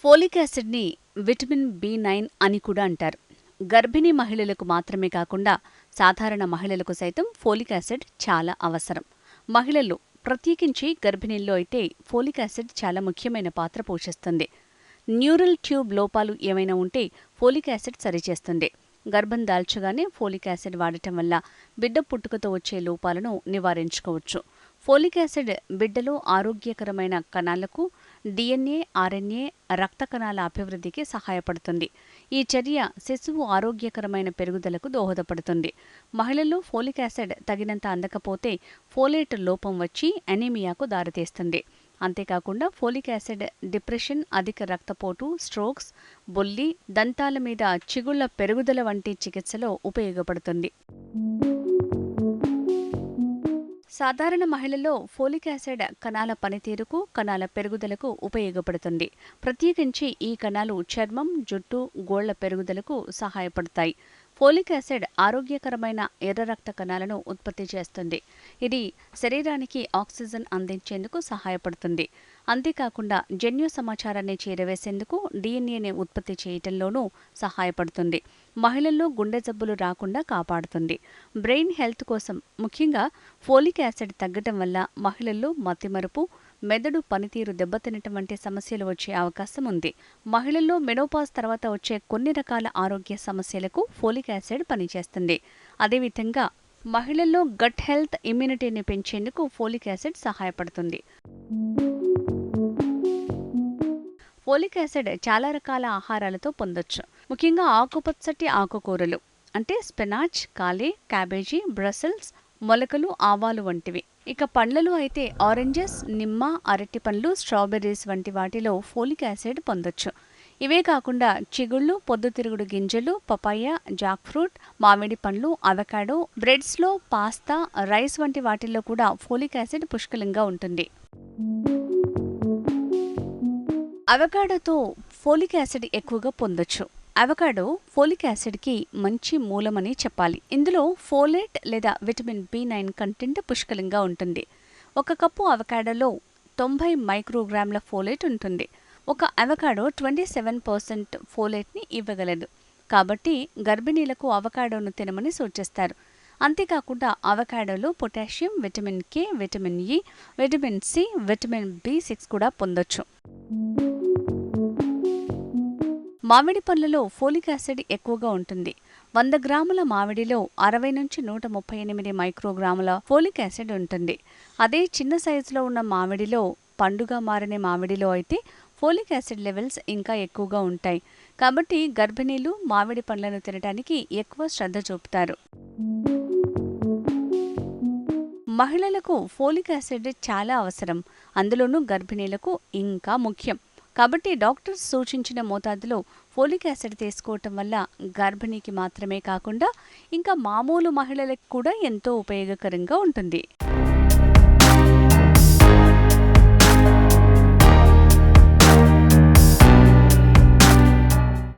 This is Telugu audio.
ఫోలిక్ యాసిడ్ని విటమిన్ బి9 అని కూడా అంటారు. గర్భిణీ మహిళలకు మాత్రమే కాకుండా సాధారణ మహిళలకు సైతం ఫోలిక్ యాసిడ్ చాలా అవసరం. మహిళల్లో, ప్రత్యేకించి గర్భిణీల్లో అయితే ఫోలిక్ యాసిడ్ చాలా ముఖ్యమైన పాత్ర పోషిస్తుంది. న్యూరల్ ట్యూబ్ లోపాలు ఏమైనా ఉంటే ఫోలిక్ యాసిడ్ సరిచేస్తుంది. గర్భం దాల్చగానే ఫోలిక్ యాసిడ్ వాడటం వల్ల బిడ్డ పుట్టుకతో వచ్చే లోపాలను నివారించుకోవచ్చు. ఫోలిక్ యాసిడ్ బిడ్డలో ఆరోగ్యకరమైన కణాలకు, డిఎన్ఏ, ఆర్ఎన్ఏ, రక్త కణాల అభివృద్ధికి సహాయపడుతుంది. ఈ చర్య శిశువు ఆరోగ్యకరమైన పెరుగుదలకు దోహదపడుతుంది. మహిళల్లో ఫోలిక్ యాసిడ్ తగినంత అందకపోతే ఫోలేట్ లోపం వచ్చి అనీమియాకు దారితీస్తుంది. అంతేకాకుండా ఫోలిక్ యాసిడ్ డిప్రెషన్, అధిక రక్తపోటు, స్ట్రోక్స్, బొల్లి, దంతాల మీద చిగుళ్ల పెరుగుదల వంటి చికిత్సలో ఉపయోగపడుతుంది. సాధారణ మహిళల్లో ఫోలిక్ యాసిడ్ కణాల పనితీరుకు, కణాల పెరుగుదలకు ఉపయోగపడుతుంది. ప్రత్యేకించి ఈ కణాలు చర్మం, జుట్టు, గోళ్ల పెరుగుదలకు సహాయపడతాయి. ఫోలిక్ యాసిడ్ ఆరోగ్యకరమైన ఎర్ర రక్త కణాలను ఉత్పత్తి చేస్తుంది. ఇది శరీరానికి ఆక్సిజన్ అందించేందుకు సహాయపడుతుంది. అంతేకాకుండా జన్యు సమాచారాన్ని చేరవేసేందుకు, డిఎన్ఏని ఉత్పత్తి చేయటంలోనూ సహాయపడుతుంది. మహిళల్లో గుండె జబ్బులు రాకుండా కాపాడుతుంది. బ్రెయిన్ హెల్త్ కోసం ముఖ్యంగా ఫోలిక్ యాసిడ్ తగ్గటం వల్ల మహిళల్లో మతిమరుపు, మెదడు పనితీరు దెబ్బతినటం వంటి సమస్యలు వచ్చే అవకాశం ఉంది. మహిళల్లో మెనోపాజ్ తర్వాత వచ్చే కొన్ని రకాల ఆరోగ్య సమస్యలకు ఫోలిక్ యాసిడ్ పనిచేస్తుంది. అదేవిధంగా మహిళల్లో గట్ హెల్త్, ఇమ్యూనిటీని పెంచేందుకు ఫోలిక్ యాసిడ్ సహాయపడుతుంది. ఫోలిక్ యాసిడ్ చాలా రకాల ఆహారాలతో పొందొచ్చు. ముఖ్యంగా ఆకుపచ్చటి ఆకుకూరలు అంటే స్పినాచ్, కాలే, క్యాబేజీ, బ్రసెల్స్, మొలకలు, ఆవాలు వంటివి. ఇక పండ్లలో అయితే ఆరెంజెస్, నిమ్మ, అరటి పండ్లు, స్ట్రాబెర్రీస్ వంటి వాటిలో ఫోలిక్ యాసిడ్ పొందొచ్చు. ఇవే కాకుండా చిగుళ్ళు, పొద్దుతిరుగుడు గింజలు, పపాయ, జాక్ ఫ్రూట్, మామిడి పండ్లు, అవకాడో, బ్రెడ్స్లో, పాస్తా, రైస్ వంటి వాటిల్లో కూడా ఫోలిక్ యాసిడ్ పుష్కలంగా ఉంటుంది. అవకాడోతో ఫోలిక్ యాసిడ్ ఎక్కువగా పొందొచ్చు. అవకాడో ఫోలిక్ యాసిడ్కి మంచి మూలమని చెప్పాలి. ఇందులో ఫోలేట్ లేదా విటమిన్ బి9 కంటెంట్ పుష్కలంగా ఉంటుంది. ఒక కప్పు అవకాడోలో 90 మైక్రోగ్రాముల ఫోలేట్ ఉంటుంది. ఒక అవకాడో 27% ఫోలేట్ని ఇవ్వగలదు. కాబట్టి గర్భిణీలకు అవకాడోను తినమని సూచిస్తారు. అంతేకాకుండా అవకాడోలో potassium, vitamin K, vitamin E, vitamin C, vitamin బి6 కూడా పొందొచ్చు. మామిడి పండ్లలో ఫోలిక్ యాసిడ్ ఎక్కువగా ఉంటుంది. 100 గ్రాముల మామిడిలో 60 నుంచి 138 మైక్రోగ్రాముల ఫోలిక్ యాసిడ్ ఉంటుంది. అదే చిన్న సైజులో ఉన్న మామిడిలో, పండుగా మారిన మామిడిలో అయితే ఫోలిక్ యాసిడ్ లెవెల్స్ ఇంకా ఎక్కువగా ఉంటాయి. కాబట్టి గర్భిణీలు మామిడి పండ్లను తినడానికి ఎక్కువ శ్రద్ధ చూపుతారు. మహిళలకు ఫోలిక్ యాసిడ్ చాలా అవసరం. అందులోనూ గర్భిణీలకు ఇంకా ముఖ్యం. కాబట్టి డాక్టర్స్ సూచించిన మోతాదులో ఫోలిక్ యాసిడ్ తీసుకోవటం వల్ల గర్భిణీకి మాత్రమే కాకుండా ఇంకా మామూలు మహిళలకు కూడా ఎంతో ఉపయోగకరంగా ఉంటుంది.